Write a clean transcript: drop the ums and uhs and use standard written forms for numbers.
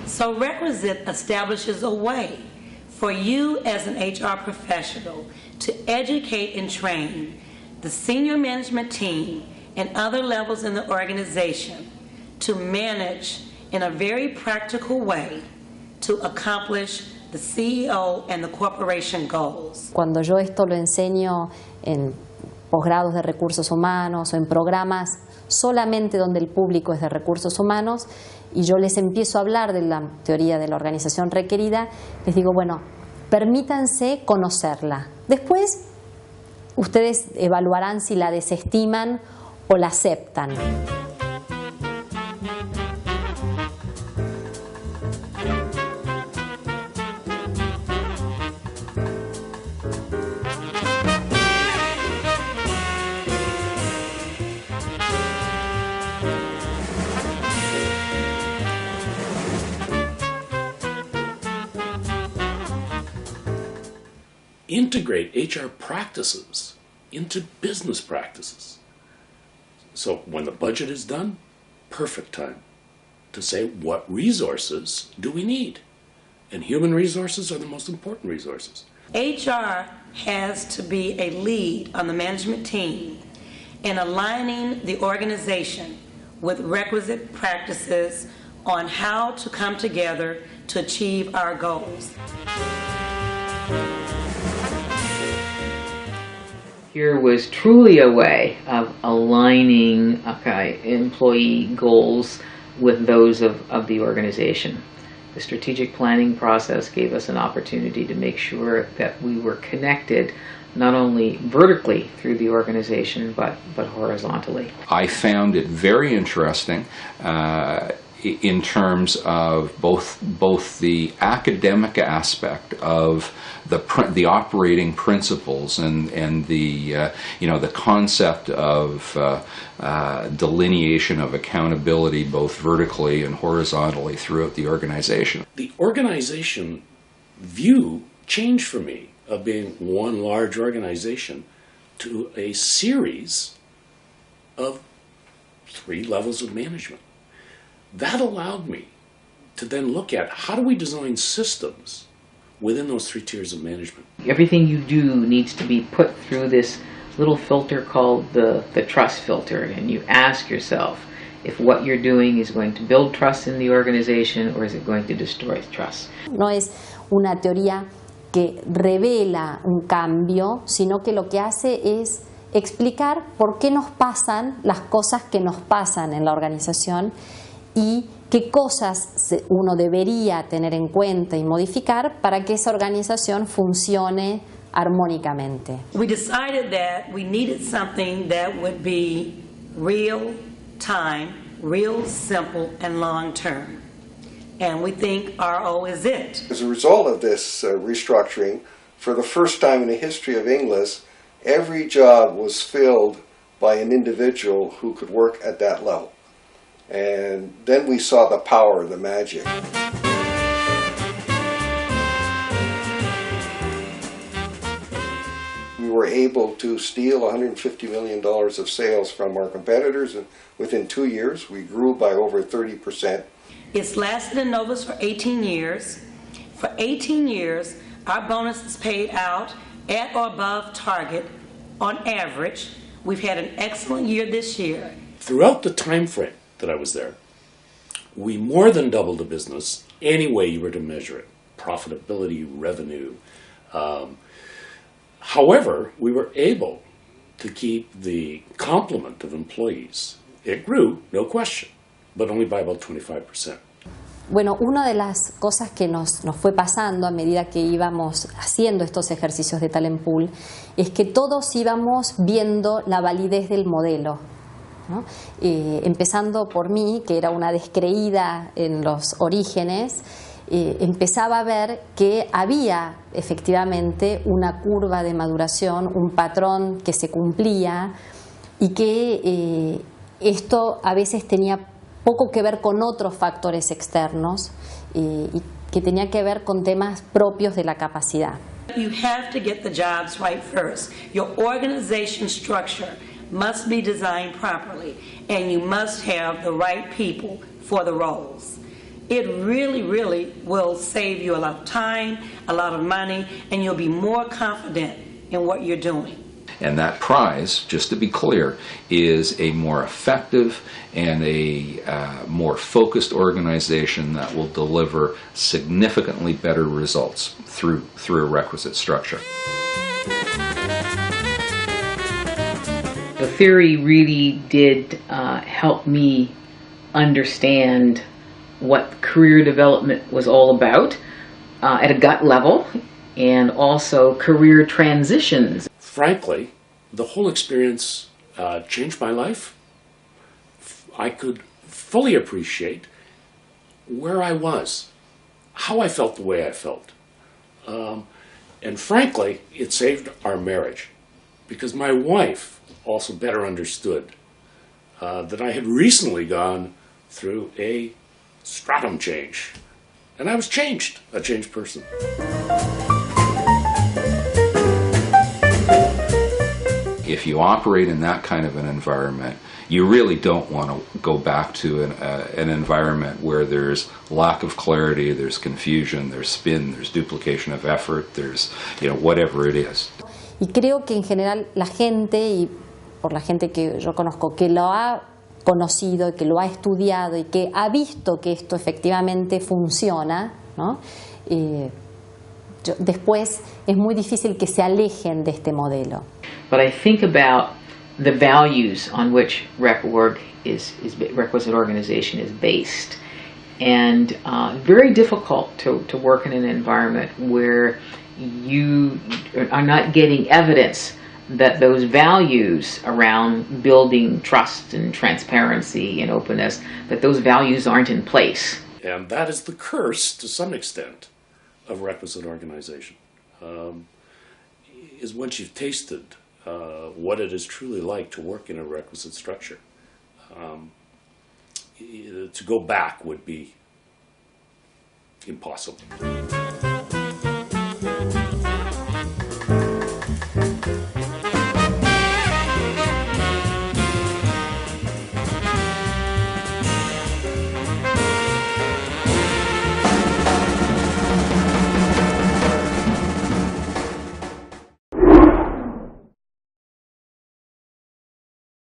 So Requisite establishes a way for you as an HR professional to educate and train the senior management team and other levels in the organization to manage in a very practical way to accomplish the CEO and the corporation goals. Cuando yo esto lo enseño en posgrados de recursos humanos o en programas solamente donde el público es de recursos humanos y yo les empiezo a hablar de la teoría de la organización requerida, les digo, bueno, permítanse conocerla. Después ustedes evaluarán si la desestiman o la aceptan. Integrate HR practices into business practices. So when the budget is done, perfect time to say what resources do we need? And human resources are the most important resources. HR has to be a lead on the management team in aligning the organization with requisite practices on how to come together to achieve our goals. Here was truly a way of aligning employee goals with those of the organization. The strategic planning process gave us an opportunity to make sure that we were connected not only vertically through the organization but horizontally. I found it very interesting in terms of both the academic aspect of the operating principles and the the concept of delineation of accountability both vertically and horizontally throughout the organization. The organization view changed for me of being one large organization to a series of 3 levels of management. That allowed me to then look at how do we design systems within those 3 tiers of management. Everything you do needs to be put through this little filter called the trust filter, and you ask yourself if what you're doing is going to build trust in the organization or is it going to destroy trust. No es una teoría que revela un cambio, sino que lo que hace es explicar por qué nos pasan las cosas que nos pasan en la organización y qué cosas uno debería tener en cuenta y modificar para que esa organización funcione armónicamente. We decided that we needed something that would be real time, real simple, and long term. And we think RO is it. As a result of this restructuring, for the first time in the history of Inglis, every job was filled by an individual who could work at that level. And then we saw the power, the magic. We were able to steal $150 million of sales from our competitors, and within 2 years we grew by over 30%. It's lasted in Novus for 18 years. For 18 years, our bonus is paid out at or above target on average. We've had an excellent year this year. Throughout the time frame that I was there, we more than doubled the business any way you were to measure it. Profitability, revenue. However, we were able to keep the complement of employees. It grew, no question, but only by about 25%. Bueno, una de las cosas que nos fue pasando a medida que íbamos haciendo estos ejercicios de talent pool es que todos íbamos viendo la validez del modelo, ¿no? Empezando por mí, que era una descreída en los orígenes, empezaba a ver que había efectivamente una curva de maduración, un patrón que se cumplía y que esto a veces tenía poco que ver con otros factores externos y que tenía que ver con temas propios de la capacidad. You have to get the jobs right first. Your organization structure must be designed properly, and you must have the right people for the roles. it really, really will save you a lot of time, a lot of money, and you'll be more confident in what you're doing. And that prize, just to be clear, is a more effective and a more focused organization that will deliver significantly better results through a requisite structure. The theory really did help me understand what career development was all about at a gut level, and also career transitions. Frankly, the whole experience changed my life. I could fully appreciate where I was, how I felt the way I felt. And frankly, it saved our marriage, because my wife also better understood that I had recently gone through a stratum change, and I was changed, a changed person. If you operate in that kind of an environment, you really don't want to go back to an environment where there's lack of clarity, there's confusion, there's spin, there's duplication of effort, there's, whatever it is. Y creo que en general la gente, y por la gente que yo conozco, que lo ha conocido, que lo ha estudiado y que ha visto que esto efectivamente funciona, ¿no? Después es muy difícil que se alejen de este modelo. But I think about the values on which requisite organization is based, and very difficult to work in an environment where you are not getting evidence that those values around building trust and transparency and openness, that those values aren't in place. And that is the curse, to some extent, of requisite organization, is once you've tasted what it is truly like to work in a requisite structure, to go back would be impossible.